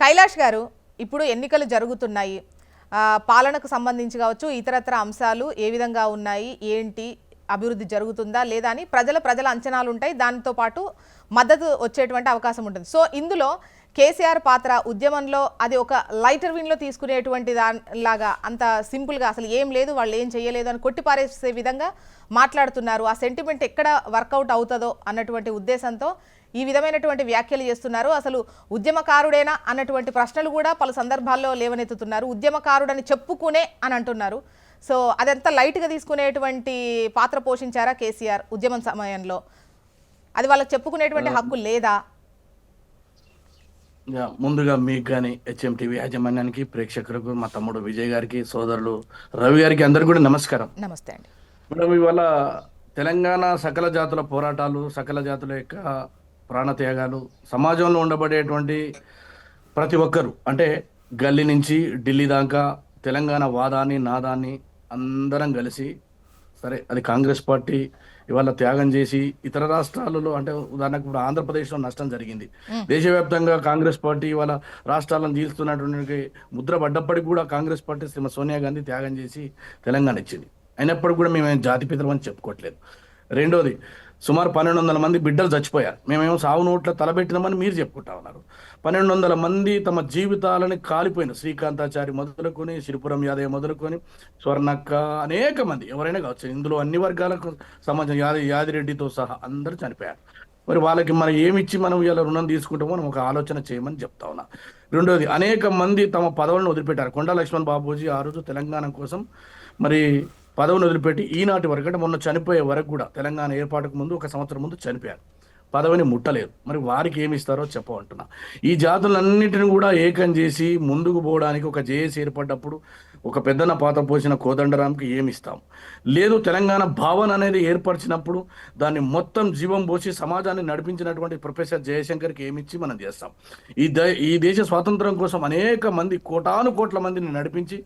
కైలాష్ గారు, ఇప్పుడు ఎన్నికలు జరుగుతున్నాయి. పాలనకు సంబంధించి కావచ్చు, ఇతరత్ర అంశాలు ఏ విధంగా ఉన్నాయి, ఏంటి, అభివృద్ధి జరుగుతుందా లేదా అని ప్రజల అంచనాలు ఉంటాయి. దాంతో పాటు మద్దతు వచ్చేటువంటి అవకాశం ఉంటుంది. సో ఇందులో కేసీఆర్ పాత్ర ఉద్యమంలో అది ఒక లైటర్ విన్లో తీసుకునేటువంటి దానిలాగా అంత సింపుల్గా అసలు ఏం లేదు, వాళ్ళు ఏం చేయలేదు అని కొట్టిపారేసే విధంగా మాట్లాడుతున్నారు. ఆ సెంటిమెంట్ ఎక్కడ వర్కౌట్ అవుతుందో అన్నటువంటి ఉద్దేశంతో ఈ విధమైనటువంటి వ్యాఖ్యలు చేస్తున్నారు. అసలు ఉద్యమకారుడేనా అన్నటువంటి ప్రశ్నలు కూడా పలు సందర్భాల్లో లేవనెత్తుతున్నారు. ఉద్యమకారుడని చెప్పుకునే అని అంటున్నారు. సో అదంతా లైట్గా తీసుకునేటువంటి పాత్ర పోషించారా కేసీఆర్ ఉద్యమం సమయంలో? అది వాళ్ళకి చెప్పుకునేటువంటి హక్కు లేదా? ముందుగా మీకు కానీ హెచ్ఎంటీవీ యాజమాన్యానికి, ప్రేక్షకులకు, మా తమ్ముడు విజయ్ గారికి, సోదరులు రవి గారికి అందరికీ కూడా నమస్కారం. నమస్తే అండి. మేడం, ఇవాళ తెలంగాణ సకల జాతుల పోరాటాలు, సకల జాతుల యొక్క ప్రాణత్యాగాలు, సమాజంలో ఉండబడేటువంటి ప్రతి ఒక్కరు అంటే గల్లీ నుంచి ఢిల్లీ దాకా తెలంగాణ వాదాన్ని నాదాన్ని అందరం కలిసి, సరే అది కాంగ్రెస్ పార్టీ ఇవాళ త్యాగం చేసి ఇతర రాష్ట్రాలలో అంటే ఉదాహరణకు ఇప్పుడు ఆంధ్రప్రదేశ్లో నష్టం జరిగింది. దేశవ్యాప్తంగా కాంగ్రెస్ పార్టీ ఇవాళ రాష్ట్రాలను జీలుస్తున్నటువంటి ముద్ర పడ్డప్పటికి కూడా కాంగ్రెస్ పార్టీ శ్రీమతి సోనియా గాంధీ త్యాగం చేసి తెలంగాణ ఇచ్చింది. అయినప్పటికీ కూడా మేము జాతిపితరం అని చెప్పుకోవట్లేదు. రెండోది, సుమారు 1200 మంది బిడ్డలు చచ్చిపోయారు. మేమేమో సావు నోట్ల తలబెట్టినామని మీరు చెప్పుకుంటా ఉన్నారు. 1200 మంది తమ జీవితాలని కాలిపోయినారు. శ్రీకాంతాచారి మొదలుకొని, శ్రీపురం యాదయ్య మొదలుకొని, స్వర్ణక్క, అనేక మంది ఎవరైనా కావచ్చు. ఇందులో అన్ని వర్గాలకు సంబంధించిన యాదిరెడ్డితో సహా అందరూ చనిపోయారు. మరి వాళ్ళకి మనం ఏమిచ్చి మనం ఇలా రుణం తీసుకుంటామో మనం ఒక ఆలోచన చేయమని చెప్తా ఉన్నా. రెండోది, అనేక మంది తమ పదవులను వదిలిపెట్టారు. కొండా లక్ష్మణ్ బాబూజీ ఆ రోజు తెలంగాణ కోసం మరి పదవిని వదిలిపెట్టి ఈనాటి వరకు అంటే మొన్న చనిపోయే వరకు కూడా తెలంగాణ ఏర్పాటుకు ముందు 1 సంవత్సరం ముందు చనిపోయారు. పదవిని ముట్టలేదు. మరి వారికి ఏమి ఇస్తారో చెప్పమంటున్నా. ఈ జాతులన్నింటిని కూడా ఏకం చేసి ముందుకు పోవడానికి ఒక జేఏసీ ఏర్పడ్డప్పుడు ఒక పెద్దన పాత్ర పోసిన కోదండరాంకి ఏమి ఇస్తాం? లేదు, తెలంగాణ భావన అనేది ఏర్పరిచినప్పుడు దాన్ని మొత్తం జీవం పోసి సమాజాన్ని నడిపించినటువంటి ప్రొఫెసర్ జయశంకర్కి ఏమిచ్చి మనం చేస్తాం? ఈ దేశ స్వాతంత్రం కోసం అనేక మంది కోటాను కోట్ల మందిని నడిపించి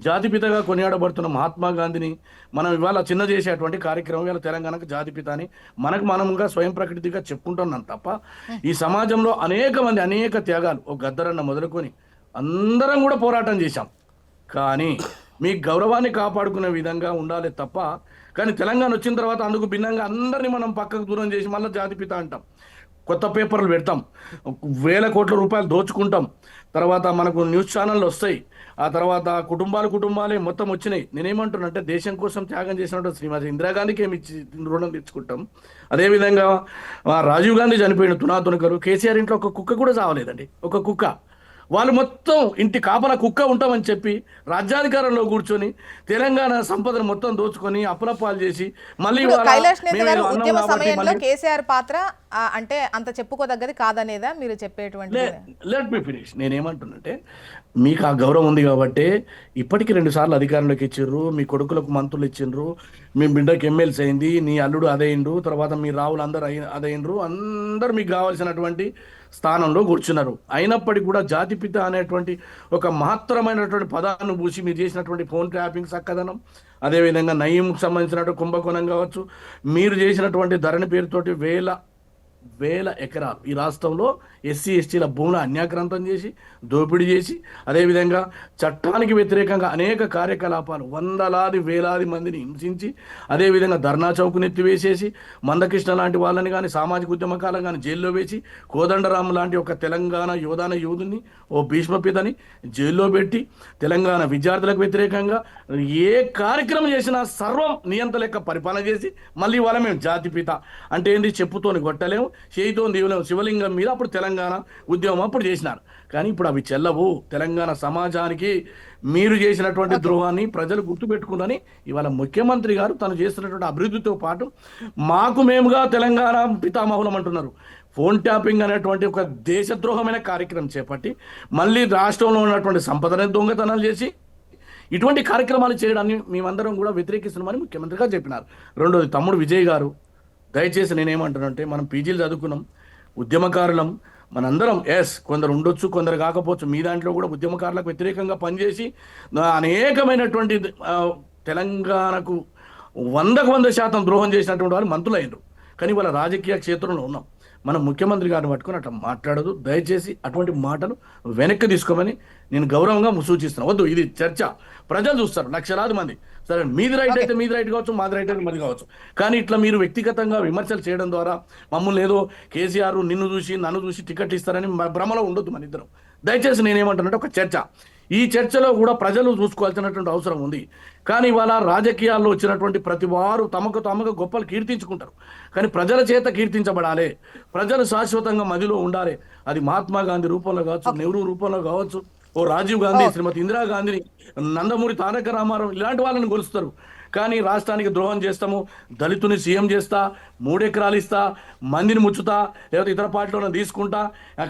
జాతిపితగా కొనియాడబడుతున్న మహాత్మా గాంధీని మనం ఇవాళ చిన్న చేసేటువంటి కార్యక్రమం ఇవాళ తెలంగాణకు జాతిపిత అని మనంగా స్వయం ప్రకృతిగా చెప్పుకుంటున్నాం తప్ప ఈ సమాజంలో అనేక మంది అనేక త్యాగాలు, ఒక గద్దరన్న మొదలుకొని అందరం కూడా పోరాటం చేశాం. కానీ మీ గౌరవాన్ని కాపాడుకునే విధంగా ఉండాలి తప్ప, కానీ తెలంగాణ వచ్చిన తర్వాత అందుకు భిన్నంగా అందరినీ మనం పక్కకు దూరం చేసి మళ్ళీ జాతిపిత అంటాం, కొత్త పేపర్లు పెడతాం, వేల కోట్ల రూపాయలు దోచుకుంటాం, తర్వాత మనకు న్యూస్ ఛానళ్ళు వస్తాయి, ఆ తర్వాత కుటుంబాలే మొత్తం వచ్చినాయి. నేనేమంటున్నానంటే దేశం కోసం త్యాగం చేసినట్టు శ్రీమతి ఇందిరాగాంధీకి ఏమి ఇచ్చి రుణం తెచ్చుకుంటాం? అదేవిధంగా రాజీవ్ గాంధీ చనిపోయిన తునాతునకలు, కేసీఆర్ ఇంట్లో ఒక కుక్క కూడా చావలేదండి. ఒక కుక్క. వాళ్ళు మొత్తం ఇంటి కాపలా కుక్క ఉంటామని చెప్పి రాజ్యాధికారంలో కూర్చొని తెలంగాణ సంపదను మొత్తం దోచుకొని అప్పులపాలు చేసి మళ్ళీ కైలాష్ నేత గారు, ఉద్యమ సమయంలో కేసీఆర్ పాత్ర అంటే అంత చెప్పుకోదగ్గది కాదనేదా మీరు చెప్పేటువంటి? Let me finish. నేనేమంటున్నంటే మీకు ఆ గౌరవం ఉంది కాబట్టి ఇప్పటికీ 2 సార్లు అధికారంలోకి ఇచ్చిండ్రు, మీ కొడుకులకు మంత్రులు ఇచ్చిండ్రు, మీ బిడ్డకి ఎమ్మెల్సీ అయింది, నీ అల్లుడు అదైండ్రు, తర్వాత మీ రావులు అందరూ అదైండ్రు, అందరూ మీకు కావాల్సినటువంటి స్థానంలో కూర్చున్నారు. అయినప్పటికీ కూడా జాతిపిత అనేటువంటి ఒక మహత్తరమైనటువంటి పదాన్ని పూసి మీరు చేసినటువంటి ఫోన్ ట్యాపింగ్ చక్కదనం, అదేవిధంగా నయీంకు సంబంధించినటువంటి కుంభకోణం కావచ్చు, మీరు చేసినటువంటి ధరణి పేరుతోటి వేల ఎకరాలు ఈ రాష్ట్రంలో ఎస్సీ ఎస్టీల భూములు అన్యాక్రాంతం చేసి దోపిడీ చేసి, అదేవిధంగా చట్టానికి వ్యతిరేకంగా అనేక కార్యకలాపాలు, వేలాది మందిని హింసించి, అదేవిధంగా ధర్నా చౌకుని ఎత్తివేసేసి మందకృష్ణ లాంటి వాళ్ళని కానీ సామాజిక ఉద్యమకాలను కానీ జైల్లో వేసి, కోదండరాం లాంటి ఒక తెలంగాణ యోధుని ఓ భీష్మపితని జైల్లో పెట్టి తెలంగాణ విద్యార్థులకు వ్యతిరేకంగా ఏ కార్యక్రమం చేసినా సర్వం నియంత లెక్క పరిపాలన చేసి మళ్ళీ వాళ్ళ మేము జాతిపిత అంటే ఏంటి? చెప్పుతోని కొట్టలేము, చేయితో దీవలేము, శివలింగం మీద అప్పుడు తెలంగాణ ఉద్యమం అప్పుడు చేసినారు. కానీ ఇప్పుడు అవి చెల్లవు. తెలంగాణ సమాజానికి మీరు చేసినటువంటి ద్రోహాన్ని ప్రజలు గుర్తుపెట్టుకుందని ఇవాళ ముఖ్యమంత్రి గారు తను చేస్తున్నటువంటి అభివృద్ధితో పాటు మేముగా తెలంగాణ పితామహులం అంటున్నారు. ఫోన్ ట్యాపింగ్ అనేటువంటి ఒక దేశద్రోహమైన కార్యక్రమం చేపట్టి మళ్ళీ రాష్ట్రంలో ఉన్నటువంటి సంపదనే దొంగతనాలు చేసి ఇటువంటి కార్యక్రమాలు చేయడాన్ని మేమందరం కూడా వ్యతిరేకిస్తున్నామని ముఖ్యమంత్రిగా చెప్పినారు. రెండోది, తమ్ముడు విజయ్ గారు, దయచేసి నేనేమంటానంటే మనం పీజీలు చదువుకున్నాం, ఉద్యమకారులం మనందరం. కొందరు ఉండొచ్చు, కొందరు కాకపోవచ్చు. మీ దాంట్లో కూడా ఉద్యమకారులకు వ్యతిరేకంగా పనిచేసి అనేకమైనటువంటి తెలంగాణకు 100% ద్రోహం చేసినటువంటి వాళ్ళు మంత్రులు అయినరు. కానీ వాళ్ళ రాజకీయ క్షేత్రంలో ఉన్నాం. మన ముఖ్యమంత్రి గారిని పట్టుకొని అట్లా మాట్లాడదు. దయచేసి అటువంటి మాటలు వెనక్కి తీసుకోమని నేను గౌరవంగా సూచిస్తున్నాను. వద్దు, ఇది చర్చ, ప్రజలు చూస్తారు, లక్షలాది మంది. సరే, మీది రైట్ అయితే మీది రైట్ కావచ్చు, మాది రైట్ అయితే మాది కావచ్చు. కానీ ఇట్లా మీరు వ్యక్తిగతంగా విమర్శలు చేయడం ద్వారా మమ్మల్ని ఏదో కేసీఆర్ నిన్ను చూసి నన్ను చూసి టికెట్ ఇస్తారని భ్రమలో ఉండొద్దు మన ఇద్దరం. దయచేసి నేనేమంటానంటే ఒక చర్చ, ఈ చర్చలో కూడా ప్రజలు చూసుకోవాల్సినటువంటి అవసరం ఉంది. కానీ ఇవాళ రాజకీయాల్లో వచ్చినటువంటి ప్రతి వారు తమకు గొప్పలు కీర్తించుకుంటారు. కానీ ప్రజల చేత కీర్తించబడాలి, ప్రజలు శాశ్వతంగా మదిలో ఉండాలి. అది మహాత్మా గాంధీ రూపంలో కావచ్చు, నెహ్రూ రూపంలో కావచ్చు, ఓ రాజీవ్ గాంధీ, శ్రీమతి ఇందిరాగాంధీని, నందమూరి తారక రామారావు ఇలాంటి వాళ్ళని కొలుస్తారు. కానీ రాష్ట్రానికి ద్రోహం చేస్తాము, దళితుని సీఎం చేస్తా, 3 ఎకరాలు ఇస్తా, మందిని ముచ్చుతా, లేకపోతే ఇతర పార్టీలో తీసుకుంటా,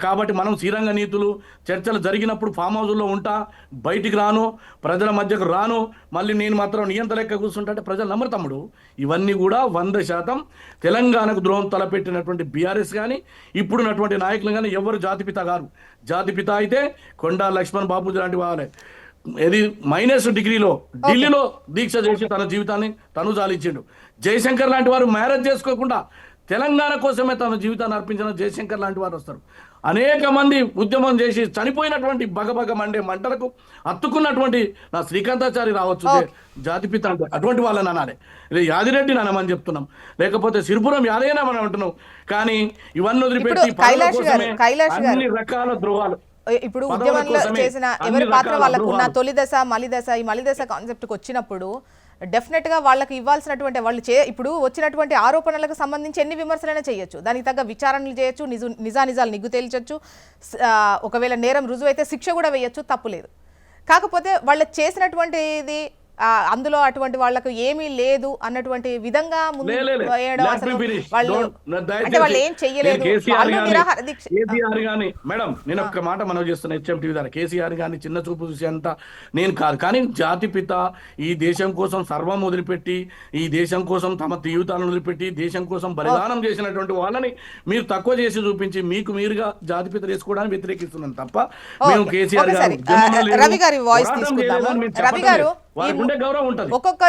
కాబట్టి మనం శ్రీరంగ నీతులు చర్చలు జరిగినప్పుడు ఫామ్ హౌస్లో ఉంటా, బయటికి రాను, ప్రజల మధ్యకు రాను, మళ్ళీ నేను మాత్రం నియంత లెక్క కూర్చుంటా అంటే ప్రజలు నమ్మరు తమ్ముడు. ఇవన్నీ కూడా 100% తెలంగాణకు ద్రోహం తలపెట్టినటువంటి బీఆర్ఎస్ కానీ ఇప్పుడున్నటువంటి నాయకులు కానీ ఎవరు జాతిపిత గారు. జాతిపిత అయితే కొండా లక్ష్మణ్ బాబు లాంటి వాళ్ళే. ఇది -డిగ్రీలో ఢిల్లీలో దీక్ష చేసి తన జీవితాన్ని తను జాలించిండు. జయశంకర్ లాంటి వారు మ్యారేజ్ చేసుకోకుండా తెలంగాణ కోసమే తన జీవితాన్ని అర్పించిన జయశంకర్ లాంటి వారు వస్తారు. అనేక మంది ఉద్యమం చేసి చనిపోయినటువంటి బగబగ మండే మంటలకు అత్తుకున్నటువంటి నా శ్రీకాంతాచారి రావచ్చు, జాతిపిత అంటే అటువంటి వాళ్ళని అనాలి. యాదిరెడ్డి అనమని చెప్తున్నాం, లేకపోతే సిరిపురం యాదయ్యన మనం అంటున్నాం. కానీ ఇవన్నీ వదిలిపెట్టి అన్ని రకాల ద్రోహాలు, ఇప్పుడు ఉద్యమంలో చేసిన ఎవరి పాత్ర వాళ్ళకు ఉన్న తొలి దశ, మలి దశ, ఈ మలి దశ కాన్సెప్ట్కి వచ్చినప్పుడు డెఫినెట్ గా వాళ్ళకి ఇవ్వాల్సినటువంటి వాళ్ళు ఇప్పుడు వచ్చినటువంటి ఆరోపణలకు సంబంధించి ఎన్ని విమర్శలైనా చేయొచ్చు, దానికి తగ్గ విచారణలు చేయొచ్చు, నిజానిజాలు నిగ్గు తేల్చొచ్చు, ఒకవేళ నేరం రుజువు అయితే శిక్ష కూడా వేయొచ్చు, తప్పులేదు. కాకపోతే వాళ్ళు చేసినటువంటిది అందులో అటువంటి వాళ్ళకు ఏమీ లేదు అన్నటువంటి విధంగా ముందు వాళ్ళు ఏం చెయ్యలేదు. కేసీఆర్ గాని మేడం, నేను ఒక్క మాట మనం చేస్తున్నా హెచ్ఎంటీవీ ద్వారా, కేసీఆర్ గాని చిన్న చూపు చూసేంత నేను కాదు. కానీ జాతిపిత ఈ దేశం కోసం సర్వం వదిలిపెట్టి, ఈ దేశం కోసం తమ జీవితాలను వదిలిపెట్టి దేశం కోసం బలిదానం చేసినటువంటి వాళ్ళని మీరు తక్కువ చేసి చూపించి మీకు మీరుగా జాతిపిత చేసుకోవడానికి వ్యతిరేకిస్తున్నాను తప్ప మేము కేసీఆర్ గారు రవి గారి వాయిస్ తీసుకుందాము. రవి గారు, గౌరవం ఉంటుంది. ఒక్కొక్క